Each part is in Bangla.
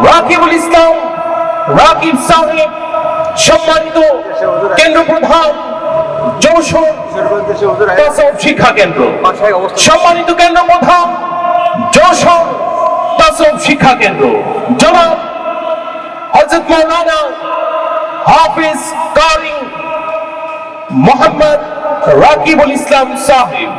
রাকিবুল ইসলাম রাকিব সাহেব, সম্মানিত কেন্দ্র প্রধান যশোর তাসাউফ শিক্ষা কেন্দ্র, সম্মানিত কেন্দ্র প্রধান যশোর তাসাউফ শিক্ষা কেন্দ্র জনাব হযরত মাওলানা হাফিজ কারি মোহাম্মদ রাকিবুল ইসলাম সাহেব।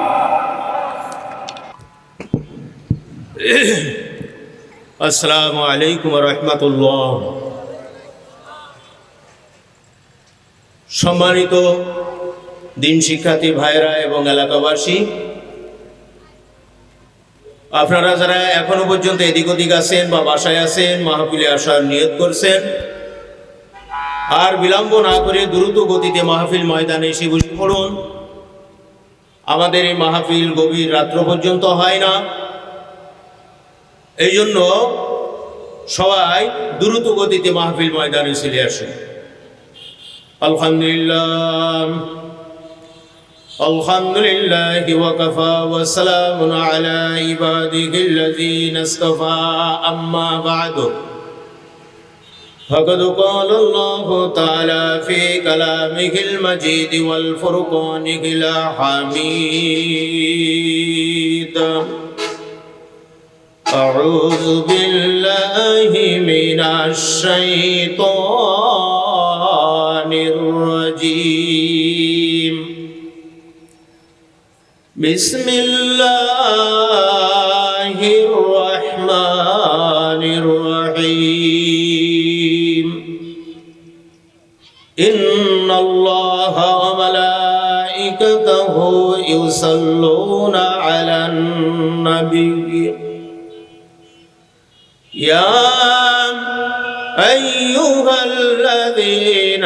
আসসালামু আলাইকুম ওয়া রাহমাতুল্লাহ। সম্মানিত দিন শিক্ষার্থী ভাইরা এবং এলাকাবাসী, আপনারা যারা এখনো পর্যন্ত এদিক ওদিক আছেন বা বাসায় আছেন, মাহফিলে আসার নিয়ত করছেন, আর বিলম্ব না করে দ্রুত গতিতে মাহফিল ময়দানে এসে বসে পড়ুন। আমাদের এই মাহফিল গভীর রাত্র পর্যন্ত হয় না, এই জন্য সবাই দ্রুত গতিতে মাহফিল ময়দানে চলে আসুন। আলহামদুলিল্লাহ আলহামদুলিল্লাহি ওয়া কাফা ওয়া সালামুন আলা ইবাদিহিল্লাযীনা ইসতাফা, আম্মা বা'দু। ফাকাদ ক্বালা আল্লাহু তাআলা ফী কালামিহিল মাজিদ ওয়াল ফুরকানিল হামিদ। أعوذ بالله من الشيطان الرجيم. بسم الله الرحمن الرحيم. إن الله وملائكته يصلون على النبي يا أيها الذين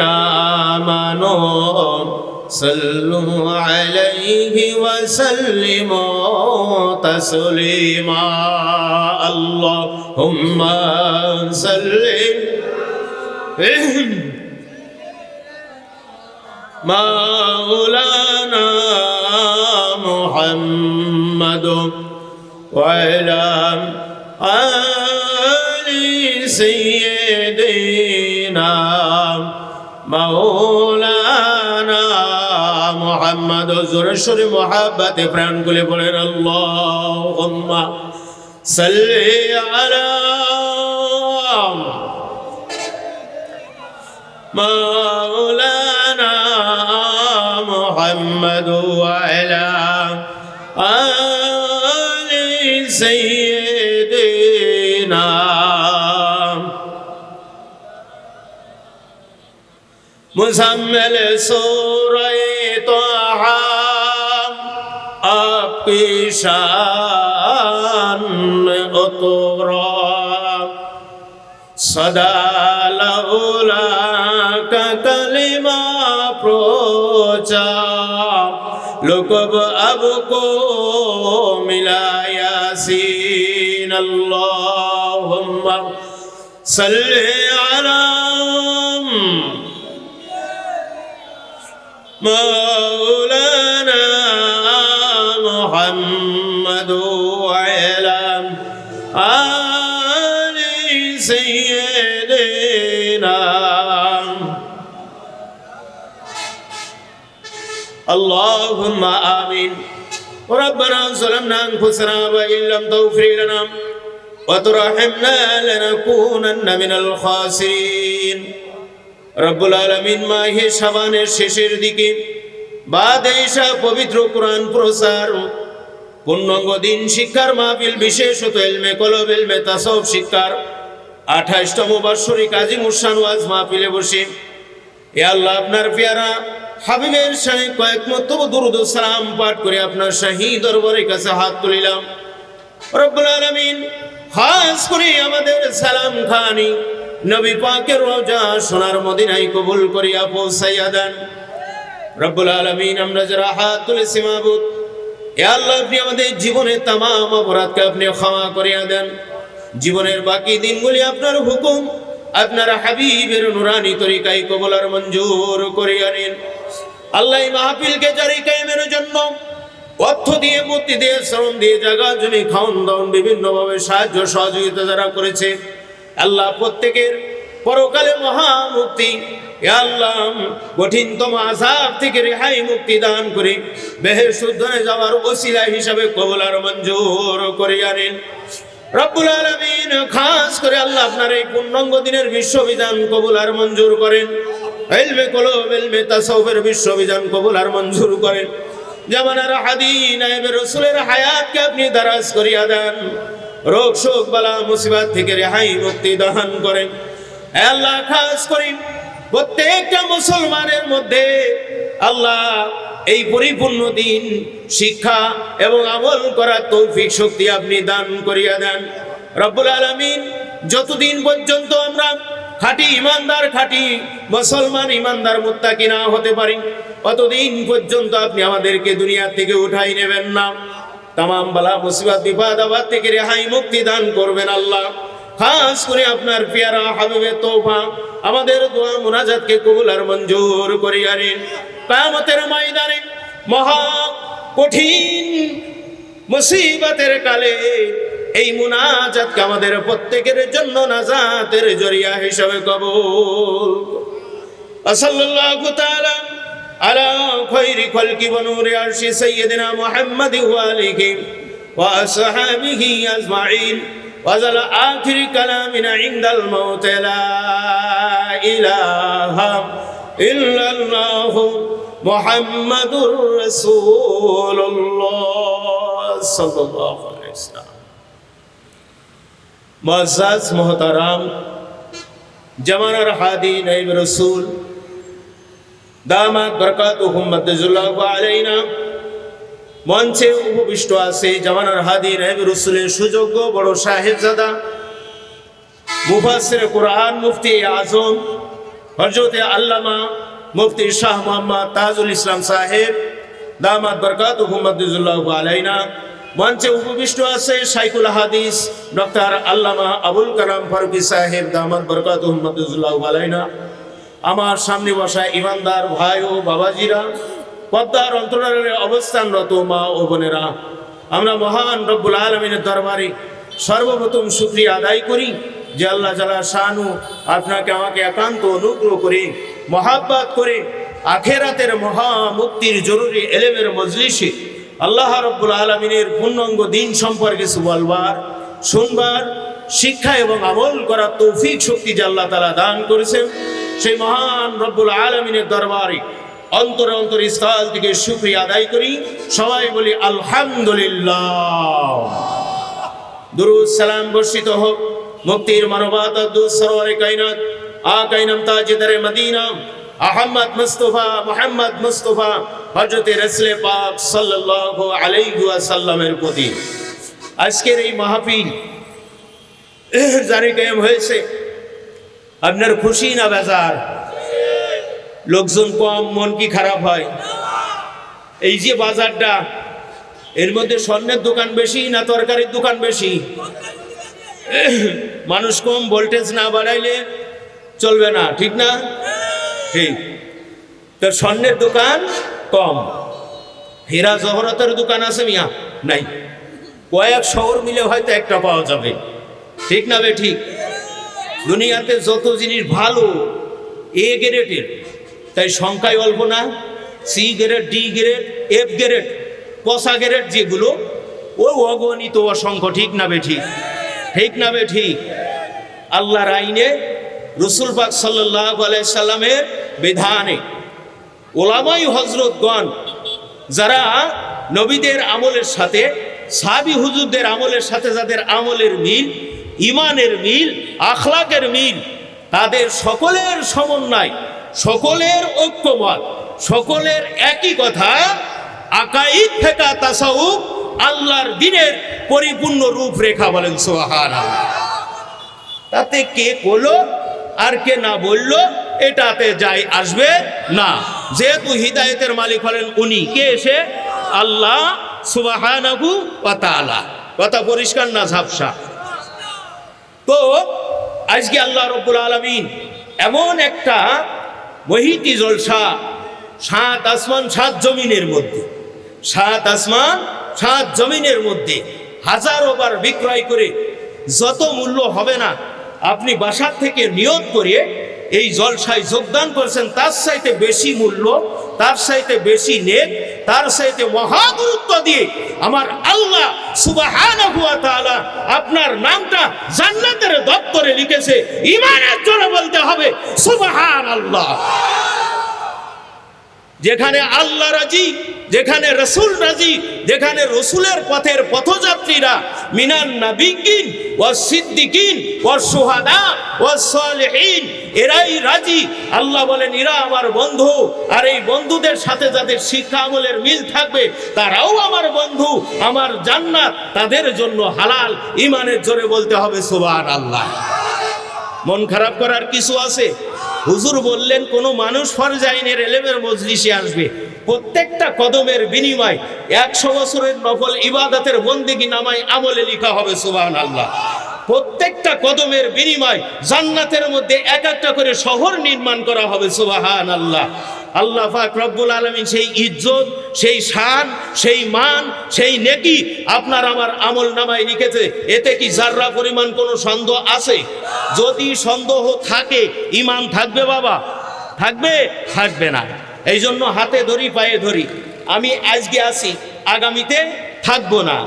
آمنوا صلوا عليه وسلموا تسليما. اللهم صل مولانا محمد وعلى سيدنا مولانا محمد زرشر محبت প্রাণ খুলে বলেন আল্লাহুম্মা সাল্লি আলা مولانا محمد وعلى آل سيدنا मुज़म्मिल सूरह तहा आपकी शान में उतरा, सदा लौला का कलिमा पहुंचा, लुक़ब अब को मिला यासीन। अल्लाहुम्मा सल्ली अला مولانا محمد وعلى آل سيدنا. اللهم آمين. ربنا ظلمنا أنفسنا وإن لم تغفر لنا وترحمنا لنكونن من الخاسرين. রব্বুল আলামিন মাহে শাবানের শেষের দিকে বাদ ঈশা পবিত্র কোরআন প্রচার পূর্ণাঙ্গ দিন শিক্ষার মাহফিল, বিশেষত ইলমে কলব ইলমে তাসাউফ শিক্ষার 28তম বার্ষিক আজিম উশান ওয়াজ মাহফিলে বসে এ আল্লাহ আপনার পেয়ারা হাবিবের শানে কয়েক মর্তবা দুরূদ ও সালাম পাঠ করে আপনার শাহী দরবারের কাছে হাত তুলিলাম। রব্বুল আলামিন খাস করে আমাদের সালাম খানি নবী পাকের রওজা সোনার মদিনায় কবুল করিয়া পৌঁছাইয়া দেন। রব্বুল আলামিন আমরা যারা হাত তুলেছি মাবুদ, এ আল্লাহ আপনি আমাদের জীবনের তামাম অপরাধকে আপনি ক্ষমা করিয়া দেন। জীবনের বাকি দিনগুলি আপনার হুকুম আপনার হাবিবের নুরানি তরিকায় কবুল আর মঞ্জুর করিয়া নিন। আল্লাহ এই মাহফিলকে জারি কায়েমের জন্য অর্থ দিয়ে, বুদ্ধি দিয়ে, শ্রম দিয়ে, জায়গা জমি, খাওন দাওন বিভিন্নভাবে সাহায্য সহযোগিতা যারা করেছে আল্লাহ প্রত্যেকের পরকালে মহা মুক্তি, হে আল্লাহ কঠিনতম আযাব থেকে রেহাই মুক্তি দান করে বেহেশত উদ্যানে যাওয়ার ওসিলা হিসাবে কবুল আর মঞ্জুর করে আনেন রব্বুল আলামিন। খাস করে আল্লাহ আপনার এই পূর্ণাঙ্গ দিনের বিশ্ববিধান কবুল আর মঞ্জুর করেন, ইলমে কলব ইলমে তাসাউফের বিশ্ববিধান কবুল আর মঞ্জুর করেন। জামানার হাদী নায়েবে রাসূলের হায়াতকে আপনি দারাজ করিয়া দেন, রোগ শোক বালা মুসিবত থেকে রেহাই মুক্তি দান করেন। হে আল্লাহ খাস করে প্রত্যেকটা মুসলমানের মধ্যে আল্লাহ এই পরিপূর্ণ দিন শিক্ষা এবং আমল করার তৌফিক শক্তি আপনি দান করিয়া দেন রব্বুল আলামিন। যতদিন পর্যন্ত আমরা খাঁটি ইমানদার, খাঁটি মুসলমান, ইমানদার মুত্তাকি না হতে পারি, ততদিন পর্যন্ত আপনি আমাদেরকে দুনিয়া থেকে উঠাই নেবেন না। তামাম বালা মুসিবত বিপদ আপদ থেকে রেহাই মুক্তি দান করবেন আল্লাহ। খাস করে আপনার পিয়ারা হাবিবে তওবা আমাদের দোয়া মুনাজাতকে কবুল আর মঞ্জুর করিয়া নিন। কিয়ামতের ময়দানে মহা কঠিন মুসিবতের কালে এই মুনাজাতকে আমাদের প্রত্যেকের জন্য নাজাতের জরিয়া হিসেবে কবুল। সাল্লাল্লাহু তাআলা আলা খায়রি খালকি ওয়া নূরি আরশি সাইয়্যিদিনা মুহাম্মাদি ওয়া আলিহি ওয়া আসহাবিহি আজমাইন ওয়া জাল আখিরি কালামিনা ইনদাল মাউত লা ইলাহা ইল্লাল্লাহু মুহাম্মাদুর রাসূলুল্লাহ সাল্লাল্লাহু আলাইহি ওয়াসাল্লাম। মুআজ্জাজ মুহতারাম জামানার হাদী নায়েব রাসূল দামাত বরকাতুহুম মাদ্দাজুল্লাহু আলাইনা মঞ্চে উপবিষ্ট আছে জামানার হাদী নায়েব রাসূলের সুযোগ্য বড় সাহেবজাদা মুফাসসির কুরআন মুফতি আজম হযরত আল্লামা মুফতি শাহ মোহাম্মদ তাজুল ইসলাম সাহেব দামাত বরকাতুহুম মাদ্দাজুল্লাহু আলাইনা মঞ্চে উপবিষ্ট আছে শাইখুল হাদিস ডক্টর আল্লামা আবুল কালাম ফারুকী সাহেব দামাত বরকাতুহুম মাদ্দাজুল্লাহু আলাইনা আমার সামনে বসা ইমানদার ভাই ও বাবাজিরা, পদ্মার অন্তরালে অবস্থানরত মা ও বোনেরা, আমরা মহান রব্বুল আলামিনের দরবারে সর্বপ্রথম শুকরিয়া আদায় করি যে আল্লাহ জাল্লা শানু আপনাকে আমাকে একান্ত অনুগ্রহ করে মহাব্বত করে আখেরাতের মহা মুক্তির জরুরি এলেমের মজলিসে আল্লাহ রব্বুল আলামিনের পূর্ণাঙ্গ দিন সম্পর্কে বলবার, শুনবার, শিক্ষা এবং আমল করার তৌফিক শক্তি যে আল্লাহ তাআলা দান করেছেন, সেই মহান রব্বুল আলামিনের দরবারে অন্তরে অন্তরস্থল থেকে শুকরিয়া আদায় করি। সবাই বলি আলহামদুলিল্লাহ। দুরূদ সালাম বর্ষিত হোক মুক্তির মানবতা দুরূদ সরওয়ারে কায়নাত আকাইনাম তাজদারে মদিনা আহমদ মুস্তাফা মুহাম্মদ মুস্তাফা হযরত রাসূল পাক সাল্লাল্লাহু আলাইহি ওয়াসাল্লামের প্রতি। আজকের এই মাহফিল জারি কায়েম হয়েছে, আপনার খুশি না বেজার? লোকজন কম, মন কি খারাপ হয়? এই যে বাজারটা, এর মধ্যে স্বর্ণের দোকান বেশি না তরকারির দোকান বেশি? মানুষ কম, ভোল্টেজ না বাড়াইলে চলবে না, ঠিক না? ঠিক। তো স্বর্ণের দোকান কম, হীরা জহরতের দোকান আছে মিয়া নাই, কয়েক শহর মিলে হয়তো একটা পাওয়া যাবে, ঠিক না বে ঠিক? দুনিয়াতে যত জিনিস ভালো এ গ্রেডের, তাই সংখ্যায় অল্প না। C grade, D grade, F grade, পসা গ্রেড যেগুলো, ও অগণিত অসংখ্য, ঠিক না বে ঠিক? ঠিক না বে ঠিক? আল্লাহর আইনে রাসূল পাক সাল্লাল্লাহু আলাইহি সাল্লামের বিধানে ওলামাই হযরতগণ যারা নবীদের আমলের সাথে সাহাবী হুজুরদের আমলের সাথে যাদের আমলের মিল, ইমানের মিল, আখলাকের মিল, তাদের সকলের সমন্বয়, সকলের ঐক্যমত, সকলের একই কথা, আকাইদ থেকে তাসাউফ আল্লাহর দ্বীনের পরিপূর্ণ রূপরেখা। বলেন সুবহানাল্লাহ। তাতে কে বললো আর কে না বললো এটাতে যাই আসবে না, যেহেতু হিদায়েতের মালিক হলেন উনি, কে এসে? আল্লাহ সুবহানাহু ওয়া তাআলা। কথা পরিষ্কার না ঝাপসা? তো আজকে আল্লাহ রব্বুল আলামিন এমন একটা মহিতি জলসা, 7 আসমান 7 জমিনের মধ্যে, 7 আসমান 7 জমিনের মধ্যে হাজারো বার বিক্রয় করে যত মূল্য হবে না আপনি বাসার থেকে নিয়ত করে এই জলসায় যোগদান করেছেন, তার চাইতে বেশি মূল্য, তার চাইতে বেশি নেক, তার চাইতে মহা গুরুত্ব দিয়ে আমার আল্লাহ সুবহানাহু ওয়া তাআলা আপনার নামটা জান্নাতের দপ্তরে লিখেছে। ঈমানের জোরে বলতে হবে সুবহানাল্লাহ। যেখানে আল্লাহ রাজি, যেখানে রসুল রাজি, যেখানে রসুলের পথের পথযাত্রীরা মিনান নাবিয়িন ওয়াস সিদ্দিকিন ওয়াস শুহাদা ওয়াস সালিহিন, এরাই রাজি। আল্লাহ বলেন এরা আমার বন্ধু, আর এই বন্ধুদের সাথে যাদের শিক্ষা আমলের মিল থাকবে তারাও আমার বন্ধু, আমার জান্নাত তাদের জন্য হালাল। ঈমানের জোরে বলতে হবে সুবহানাল্লাহ। মন খারাপ করার কিছু আছে? হুজুর বললেন কোন মানুষ ফরজাইনের এলেমের মজলিসে আসবে, প্রত্যেকটা কদমের বিনিময় 100 বছরের নফল ইবাদতের বন্দেগী নামায় আমলে লেখা হবে সুবহানাল্লাহ। প্রত্যেকটা কদমের বিনিময় জান্নাতের মধ্যে এক একটা করে শহর নির্মাণ করা হবে সুবহানাল্লাহ। আল্লাহ পাক রব্বুল আলামিন সেই ইজ্জত, সেই শান, সেই মান, সেই নেকি আপনার আমার আমল নামায় লিখেছে। এতে কি জাররা পরিমাণ কোনো সন্দেহ আছে? যদি সন্দেহ থাকে ঈমান থাকবে বাবা? থাকবে? থাকবে না। এই জন্য হাতে ধরি পায়ে ধরি, আমি আজকে আসি, আগামীতে থাকবো না।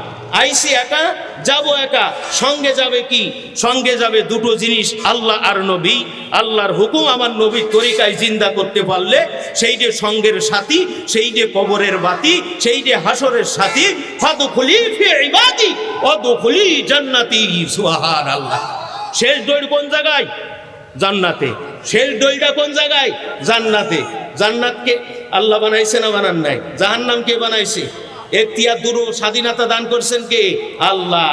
আইসি একা, যাব একা। সঙ্গে যাবে কি? সঙ্গে যাবে দুটো জিনিস, আল্লাহ আর নবী। আল্লাহর হুকুম আমার নবীর তরিকায় জিন্দা করতে পারলে সেই যে সঙ্গের সাথী, সেই যে কবরের বাতি, সেই যে হাসরের সাথী। ফাদখুলি ফি ইবাদি ওয়াদখুলি জান্নাতি সুবহানাল্লাহ। শেষ দৌড় কোন জায়গায়? জান্নাতে। শেষ দৌড়টা কোন জায়গায়? জান্নাতে। জান্নাতকে আল্লাহ বানাইছে না বানান নাই? জাহান্নাম কে বানাইছে? এখতিয়ার দুরু স্বাধীনতা দান করছেন কে? আল্লাহ।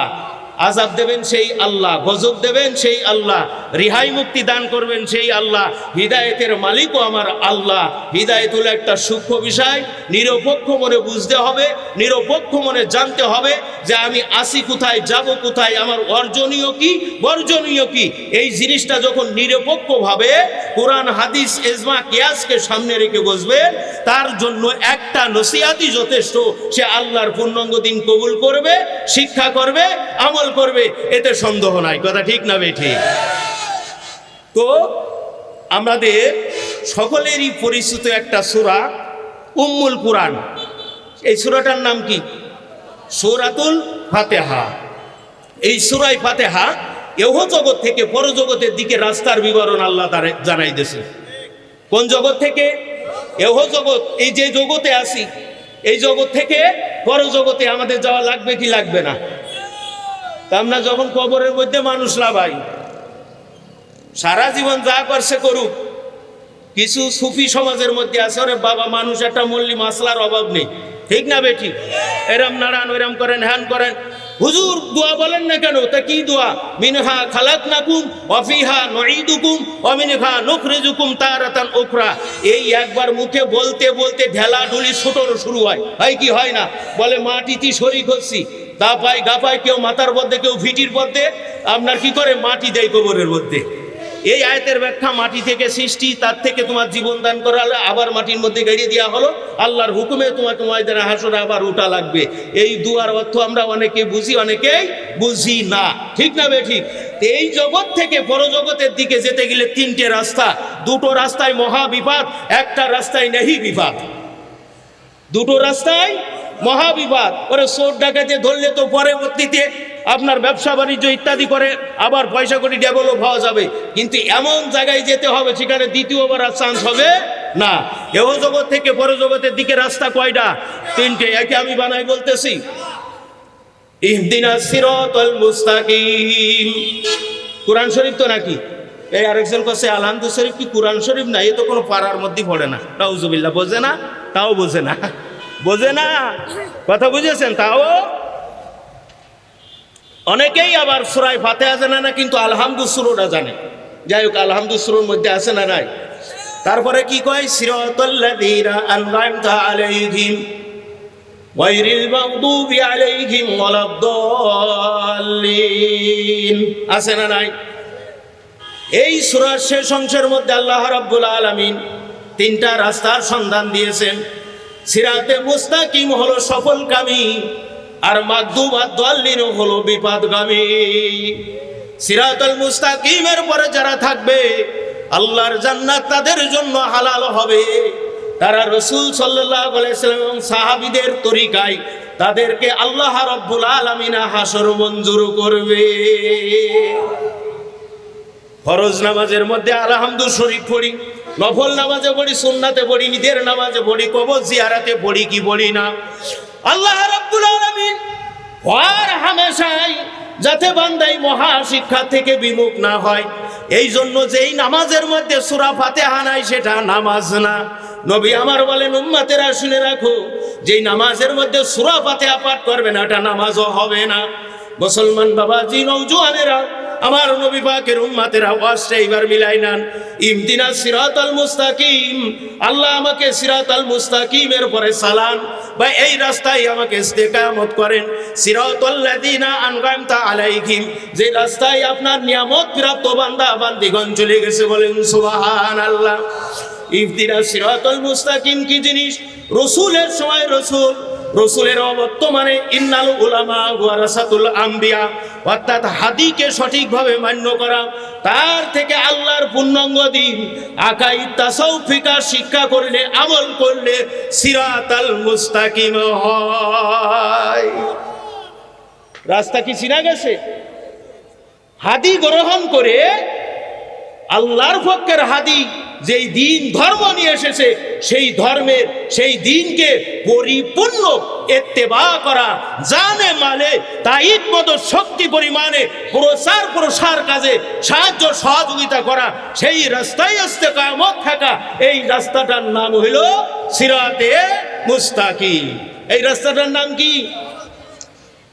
আযাব দেবেন সেই আল্লাহ, গজব দেবেন সেই আল্লাহ, রিহাই মুক্তি দান করবেন সেই আল্লাহ। হিদায়েতের মালিকও আমার আল্লাহ। হিদায়েত হলো একটা সূক্ষ্ম বিষয়, নিরপেক্ষ মনে বুঝতে হবে, নিরপেক্ষ মনে জানতে হবে যে আমি আসি কোথায়, যাব কোথায়, আমার অর্জনীয় কি, বর্জনীয় কি। এই জিনিসটা যখন নিরপেক্ষভাবে কোরআন হাদিস ইজমা কিয়াসকে সামনে রেখে বসবেন, তার জন্য একটা নসিহতই যথেষ্ট। সে আল্লাহর পূর্ণাঙ্গ দিন কবুল করবে, শিক্ষা করবে, আমল করবে, এতে সন্দেহ নাই। কথা ঠিক না বেঠিক? তো আমাদের সকলেরই পরিচিত একটা সূরা উম্মুল কুরআন। এই সূরাটার নাম কি? সূরাতুল ফাতিহা। এই সূরায়ে ফাতিহা এহ জগৎ থেকে পরজগতের দিকে রাস্তার বিবরণ আল্লাহ তাআলা জানাই দিয়েছে। কোন জগৎ থেকে? এহ জগৎ। এই যে জগতে আছি, এই জগৎ থেকে পরজগতে আমাদের যাওয়া লাগবে কি লাগবে না? তা আমরা যখন কবরের মধ্যে মানুষ লাভাই, সারা জীবন যা করছে করুক। কিছু সুফি সমাজের মধ্যে আছে, ওরে বাবা মানুষ একটা মল্লি মাসলার অভাব নেই, ঠিক না বেঠিক? এরম নাড়ান, ওইরম করেন, হ্যান করেন। হুজুর দোয়া বলেন না কেন? তা কি দোয়া? মিনহা খালাকনাকুম ওয়া ফিহা নুঈদুকুম ওয়া মিনহা নুখরিজুকুম তারাতান উখরা। এই একবার মুখে বলতে বলতে ঢেলাঢুলি ছোটর শুরু হয়, হয় কি হয় না? বলে মাটিতে শরীক হচ্ছি, দাপায় গাপায়, কেউ মাথার মধ্যে, কেউ ভিটির মধ্যে, আপনার কি করে মাটি দেয় কবরের মধ্যে। এই আয়াতের ব্যাখ্যা, মাটি থেকে সৃষ্টি, তার থেকে তোমার জীবন দান করা হলো, আবার মাটির মধ্যে গেড়ে দেওয়া হলো, আল্লাহর হুকুমে তোমাকে ময়দানে হাসরে আবার উঠা লাগবে। এই দুয়ার অর্থ আমরা অনেকে বুঝি, অনেকেই বুঝি না, ঠিক না বেঠিক? এই জগৎ থেকে পরজগতের দিকে যেতে গেলে তিনটে রাস্তা। দুটো রাস্তায় মহা বিপদ, একটা রাস্তায় নেহি বিপদ। দুটো রাস্তায় মহা বিপদ। ওরে চোর ডাকাতে ধরলে তো পরবর্তীতে আপনার ব্যবসা বাণিজ্য ইত্যাদি করে আবার পয়সা করি ডেভেলপ হওয়া যাবে, কিন্তু এমন জায়গায় যেতে হবে সেখানে দ্বিতীয়বার আর চান্স হবে না। এহ জগৎ থেকে পরজগতের দিকে রাস্তা কয়টা? তিনটে। একে আমি বানাই বলতেছি, ইহদিনাস সিরাতাল মুস্তাকিম। কোরআন শরীফ তো নাকি? এই আরেকজন কাছে আলহামদুলিল্লাহ শরীফ কি কোরআন শরীফ না? এ তো কোনো পাড়ার মধ্যে পড়ে না। নাউজুবিল্লাহ। বোঝে না? তাও বোঝে না, বোঝে না। কথা বুঝেছেন? তাও অনেকেই আবার সূরা ফাতিহা জানে না, কিন্তু আলহামদুলিল্লাহ সূরাটা জানে। যাই হোক, আলহামদুলিল্লাহ সূরার মধ্যে আছে না নাই? তারপরে কি কয়? সিরাতাল্লাযীনা আন'আমতা আলাইহিম গায়রিল মাগদুবি আলাইহিম ওয়ালাদ-দাল্লিন। আছে না নাই? এই সূরার শেষ অংশের মধ্যে আল্লাহ রাব্বুল আলামিন তিনটা রাস্তার সন্ধান দিয়েছেন। সিরাতে মুস্তাকিম হলো সফলকামী, আর মাগদুব আর দাল্লিন হলো বিপদগামী। সিরাতাল মুস্তাকিমের পরে যারা থাকবে আল্লাহর জান্নাত তাদের জন্য হালাল হবে। তারা রাসূল সাল্লাল্লাহু আলাইহি ওয়াসাল্লাম এবং সাহাবীদের তরিকায় তাদেরকে আল্লাহ রাব্বুল আলামিন হাসর মঞ্জুর করবে। ফরজ নামাজের মধ্যে আলহামদু শরীফ পড়ি, নফল নামাজে পড়ি, সুন্নাতে পড়ি, ঈদের নামাজে পড়ি, কবর জিয়ারাতে পড়ি কি পড়ি না, আল্লাহ রাব্বুল আলামিন হর হামেশাই যাতে বান্দাই মহা শিক্ষা থেকে বিমুখ না হয়, এই জন্য যেই নামাজের মধ্যে সূরা ফাতিহা নাই সেটা নামাজ না। নবী আমার বলেন, উম্মতেরা শুনে রাখো, যেই নামাজের মধ্যে সূরা ফাতিহা পাঠ করবে না এটা নামাজও হবে না। মুসলমান বাবাজি, নওজোয়ানেরা, আমার নবী পাকের উম্মতেরা ওয়াজটা এইবার মিলাই নেন। ইহদিনাস সিরাতাল মুস্তাকিম, আল্লাহ আমাকে সিরাতাল মুস্তাকিমের পরে সালাম বা এই রাস্তায় আমাকে ইস্তেকামত করেন। সিরাতাল্লাযিনা আন'আমতা আলাইহিম, যে রাস্তায় আপনার নিয়ামত প্রাপ্ত বান্দা বান্দিগণ চলে গেছে, বলেন সুবহানাল্লাহ। ইহদিনাস সিরাতাল মুস্তাকিম কি জিনিস? রাসূলের সময় রসুলের বর্তমানে ইন্নাল উলামা ওয়ারাসাতুল আম্বিয়া, অর্থাৎ হাদিকে সঠিকভাবে মান্য করা, তার থেকে আল্লাহর পূর্ণাঙ্গ দিন আকাইদ তাসাউফ ফিকহ শিক্ষা করলে, আমল করলে সিরাতাল মুস্তাকিম হয়। রাস্তা কি চিনা গেছে? হাদি গ্রহণ করে আল্লাহর পক্ষের হাদি যেই দিন ধর্ম নিয়ে এসেছে সেই ধর্মের সেই দিনকে পরিপূর্ণ ইত্তেবা করা, জানে মালে তাইদ মত শক্তি পরিমাণে প্রসার কাজে সাহায্য সহযোগিতা করা, সেই রাস্তায় ইস্তেকামত থাকা, এই রাস্তাটার নাম হইল সিরাতে মুস্তাকিম। এই রাস্তাটার নাম কি?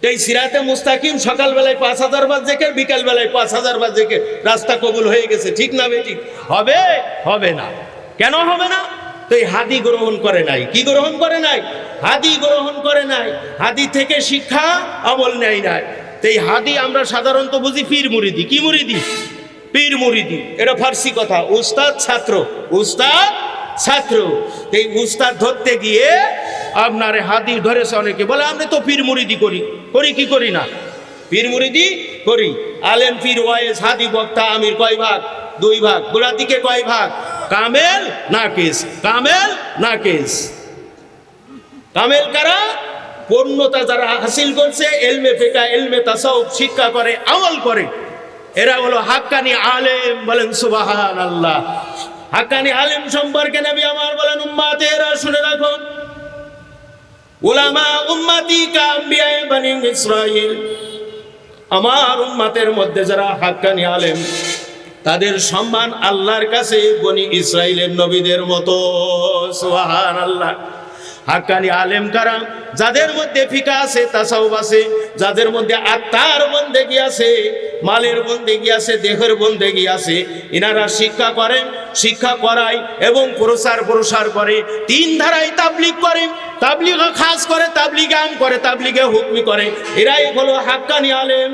এই সিরাতে মুস্তাকিম সকালবেলায় 5000 বার জিকির, বিকাল বেলায় 5000 বার জিকির, রাস্তা কবুল হয়ে গেছে। ঠিক না বেঠিক? হবে? হবে না। কেন হবে না? তো এই হাদি গ্রহণ করে নাই। কি গ্রহণ করে নাই? হাদি গ্রহণ করে নাই। হাদি থেকে শিক্ষা আমল নেয় নাই। তো এই হাদি আমরা সাধারণত বুঝি পীর মুরিদি। কি মুরিদি? পীর মুরিদি। এটা ফার্সি কথা। উস্তাদ ছাত্র, উস্তাদ ছাত্র। এই উস্তাদ ধরতে গিয়ে আপনার হাদি ধরেছে অনেকে, বলে আমরা তো পীর মুরিদি করি কি করি না? পীর মুরিদি করি। আলেম, পীর, ওয়াইজ, হাদি, বক্তা, আমির কয় ভাগ? 2 ভাগ। বুলাদিকে কয় ভাগ? কামেল, নাকিস। কামেল, নাকিস। কামেল কারা? পূর্ণতা যারা হাসিল করছে, ইলমে ফিকহ, ইলমে তাসাউফ শিক্ষা করে, আমল করে, এরা হলো হাক্কানি আলেম। বলেন সুবহানাল্লাহ। হাক্কানি আলেম সম্পর্কে নবী আমার বলেন, উম্মতেরা শুনে রাখুন, উলামা উম্মতি কা আম্বিয়ায়ে বনি ইসরাঈল, আমার উম্মতের মধ্যে যারা হাক্কানি আলেম তাদের সম্মান আল্লাহর কাছে বনি ইসরাঈলের নবীদের মতো। সুবহানাল্লাহ। হাক্কানি আলেম কারা? যাদের মধ্যে ফিকহ আছে, তাসাউফ আছে, যাদের মধ্যে আত্মার বন্দেগী আছে, মালের বন্দেগী আছে, দেহের বন্দেগী আছে, ইনারা শিক্ষা করেন, শিক্ষা করায় এবং প্রসার করে, 3 ধারায় তাবলীগ করে, তাবলীগে খাস করে, তাবলীগে আম করে, তাবলীগে হুকমি করে, এরাই হলো হাক্কানি আলেম।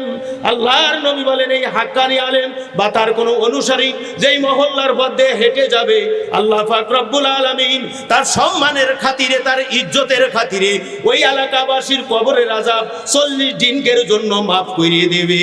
আল্লাহর নবী বলেন, এই হাক্কানি আলেম বা তার কোনো অনুসারী যেই মহল্লার মধ্যে হেঁটে যাবে, আল্লাহ পাক রব্বুল আলামিন তার সম্মানের খাতিরে, তার ইজ্জতের খাতিরে ওই এলাকাবাসীর কবরের আযাব 40 দিনের জন্য মাফ করিয়ে দেবে।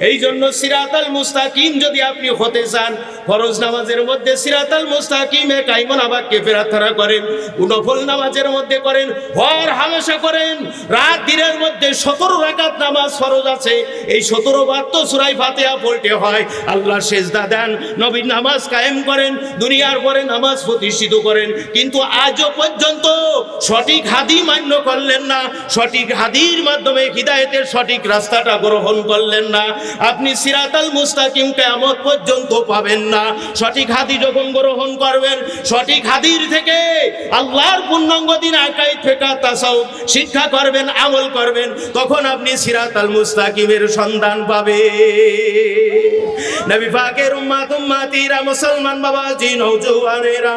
এই জন্য সিরাতাল মুস্তাকিম যদি আপনি হতে চান, ফরজ নামাজের মধ্যে সিরাতাল মুস্তাকিমে কাইমনা বাক্যে প্রার্থনা করেন, নফল নামাজের মধ্যে করেন, হর হামেশা করেন। রাত দিনের মধ্যে 17 রাকাত নামাজ ফরজ আছে, এই 17 বার তো সূরা ফাতিহা পড়তে হয়। আল্লাহ সেজদা দেন, নবীর নামাজ কায়েম করেন, দুনিয়ার পরে নামাজ প্রতিষ্ঠিত করেন, কিন্তু আজও পর্যন্ত সঠিক হাদি মান্য করলেন না, সঠিক হাদির মাধ্যমে হিদায়াতের সঠিক রাস্তাটা গ্রহণ করলেন না। আপনি সিরাতাল মুস্তাকিম কিয়ামত পর্যন্ত পাবেন না। সঠিক হাদি যখন গ্রহণ করবেন, সঠিক হাদির থেকে আল্লাহর পূর্ণাঙ্গ দিন আকাইদ ফিকহ তাসাউফ শিক্ষা করবেন, আমল করবেন, তখন আপনি সিরাতাল মুস্তাকিমের সন্ধান পাবেন। নবী পাকের উম্মতিরা, মুসলমান বাবাজি, নওজোয়ানেরা,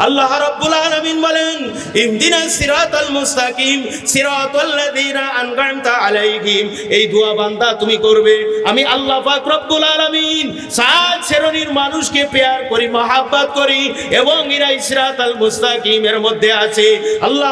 আল্লাহ রাব্বুল আলামিন বলেন, ইহদিনাস সিরাতাল মুস্তাকিম সিরাতাল্লাযিনা আন'আমতা আলাইহিম। এই দোয়া বান্দা তুমি করবে। আমি আল্লাহ পাক রব্বুল আলামিন 7 শ্রেণীর মানুষকে প্যার করি, মহব্বত করি এবং এরা সিরাতাল মুস্তাকিমের মধ্যে আছে। আল্লাহ